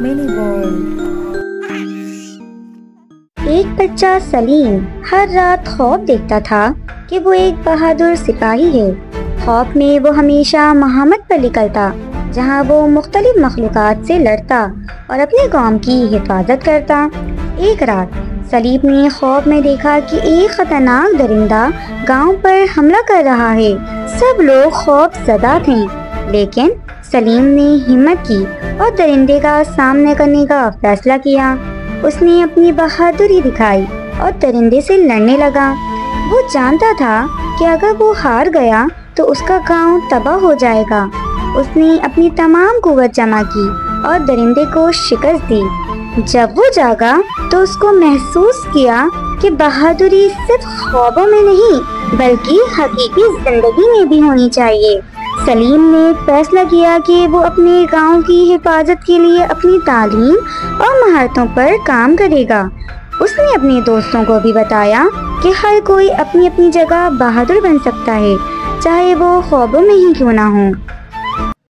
منی world. ایک بچہ سلیم ہر رات خواب دیکھتا تھا کہ وہ ایک بہادر سپاہی ہے۔ خواب میں وہ ہمیشہ مہمت پر نکلتا، جہاں وہ مختلف مخلوقات سے لڑتا اور اپنے قوم کی حفاظت کرتا۔ ایک رات سلیم نے خواب میں دیکھا کہ ایک خطرناک درندہ گاؤں پر حملہ کر رہا ہے۔ سب لوگ خوف زدہ تھے، لیکن سلیم نے ہمت کی اور درندے کا سامنا کرنے کا فیصلہ کیا۔ اس نے اپنی بہادری دکھائی اور درندے سے لڑنے لگا۔ وہ جانتا تھا کہ اگر وہ ہار گیا تو اس کا گاؤں تباہ ہو جائے گا۔ اس نے اپنی تمام قوت جمع کی اور درندے کو شکست دی۔ جب وہ جاگا تو اس کو محسوس کیا کہ بہادری صرف خوابوں میں نہیں بلکہ حقیقی زندگی میں بھی ہونی چاہیے۔ سلیم نے فیصلہ کیا کہ وہ اپنے گاؤں کی حفاظت کے لیے اپنی تعلیم اور مہارتوں پر کام کرے گا۔ اس نے اپنے دوستوں کو بھی بتایا کہ ہر کوئی اپنی اپنی جگہ بہادر بن سکتا ہے، چاہے وہ خوابوں میں ہی کیوں نہ ہو۔